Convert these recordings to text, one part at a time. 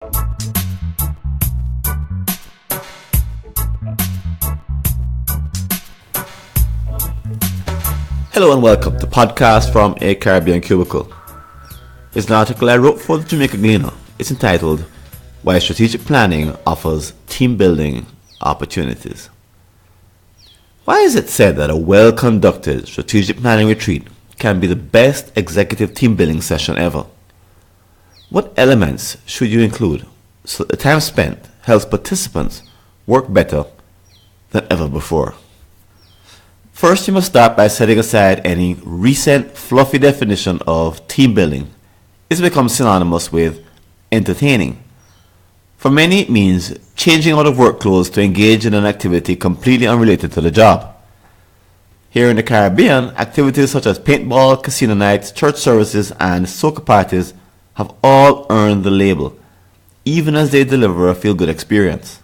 Hello and welcome to podcast from a Caribbean Cubicle. It's an article I wrote for the Jamaica Gleaner. It's entitled, Why Strategic Planning Offers Team Building Opportunities. Why is it said that a well-conducted strategic planning retreat can be the best executive team building session ever? What elements should you include so that the time spent helps participants work better than ever before? First, you must start by setting aside any recent fluffy definition of team building. It's become synonymous with entertaining. For many, it means changing out of work clothes to engage in an activity completely unrelated to the job. Here in the Caribbean, activities such as paintball, casino nights, church services, and soca parties have all earned the label, even as they deliver a feel-good experience.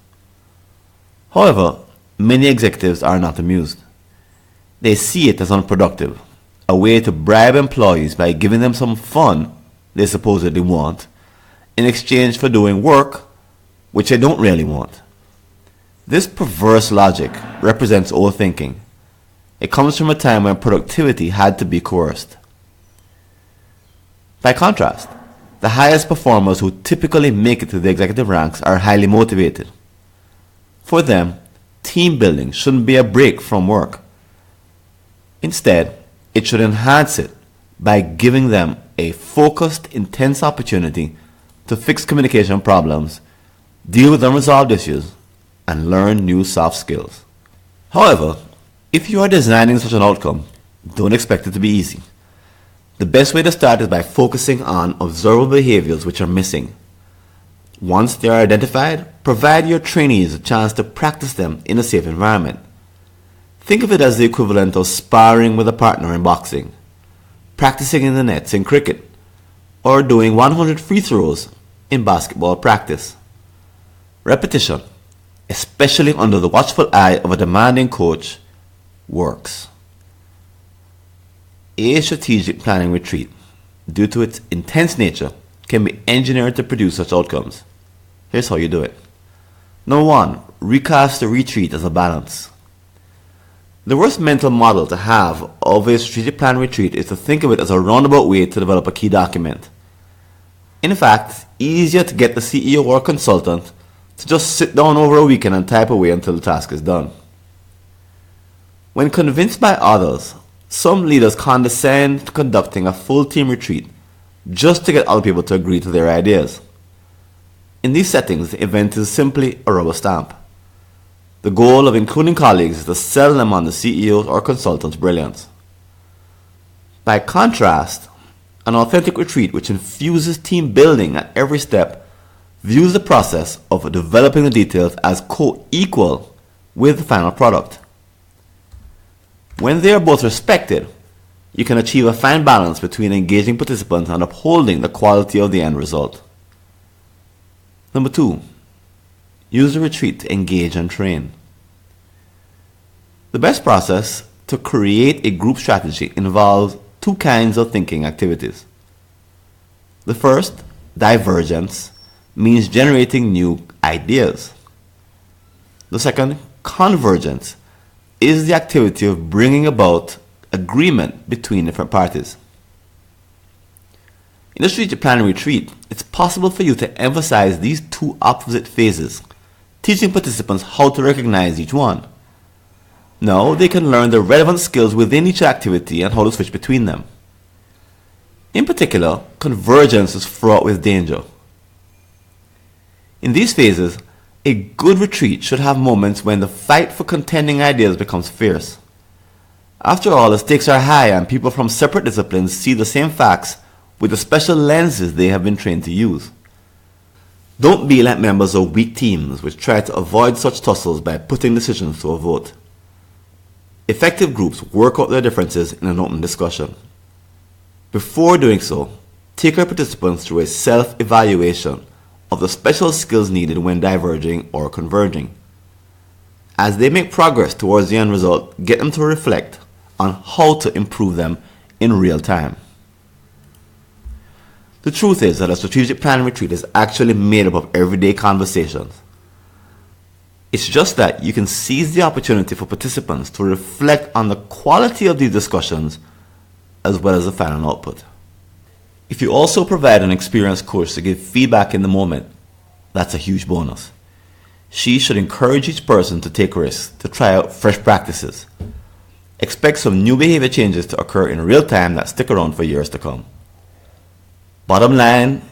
However, many executives are not amused. They see it as unproductive, a way to bribe employees by giving them some fun they supposedly want, in exchange for doing work which they don't really want. This perverse logic represents old thinking. It comes from a time when productivity had to be coerced. By contrast, the highest performers who typically make it to the executive ranks are highly motivated. For them, team building shouldn't be a break from work. Instead, it should enhance it by giving them a focused, intense opportunity to fix communication problems, deal with unresolved issues, and learn new soft skills. However, if you are designing such an outcome, don't expect it to be easy. The best way to start is by focusing on observable behaviors which are missing. Once they are identified, provide your trainees a chance to practice them in a safe environment. Think of it as the equivalent of sparring with a partner in boxing, practicing in the nets in cricket, or doing 100 free throws in basketball practice. Repetition, especially under the watchful eye of a demanding coach, works. A strategic planning retreat, due to its intense nature, can be engineered to produce such outcomes. Here's how you do it. Number 1, recast the retreat as a balance. The worst mental model to have of a strategic plan retreat is to think of it as a roundabout way to develop a key document. In fact, it's easier to get the CEO or consultant to just sit down over a weekend and type away until the task is done. When convinced by others, some leaders condescend to conducting a full team retreat just to get other people to agree to their ideas. In these settings, the event is simply a rubber stamp. The goal of including colleagues is to sell them on the CEO's or consultant's brilliance. By contrast, an authentic retreat which infuses team building at every step views the process of developing the details as co-equal with the final product. When they are both respected, you can achieve a fine balance between engaging participants and upholding the quality of the end result. Number 2, use the retreat to engage and train. The best process to create a group strategy involves 2 kinds of thinking activities. The first, divergence, means generating new ideas. The second, convergence, is the activity of bringing about agreement between different parties. In a strategic planning retreat, it's possible for you to emphasize these 2 opposite phases, teaching participants how to recognize each one. Now they can learn the relevant skills within each activity and how to switch between them. In particular, convergence is fraught with danger. In these phases, a good retreat should have moments when the fight for contending ideas becomes fierce. After all, the stakes are high and people from separate disciplines see the same facts with the special lenses they have been trained to use. Don't be like members of weak teams which try to avoid such tussles by putting decisions to a vote. Effective groups work out their differences in an open discussion. Before doing so, take our participants through a self-evaluation of the special skills needed when diverging or converging. As they make progress towards the end result, get them to reflect on how to improve them in real time. The truth is that a strategic planning retreat is actually made up of everyday conversations. It's just that you can seize the opportunity for participants to reflect on the quality of these discussions as well as the final output. If you also provide an experienced coach to give feedback in the moment, that's a huge bonus. She should encourage each person to take risks, to try out fresh practices. Expect some new behavior changes to occur in real time that stick around for years to come. Bottom line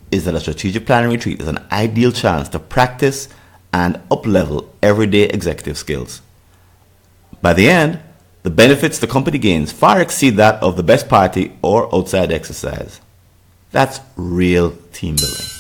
is that a strategic planning retreat is an ideal chance to practice and up-level everyday executive skills. By the end, the benefits the company gains far exceed that of the best party or outside exercise. That's real team building.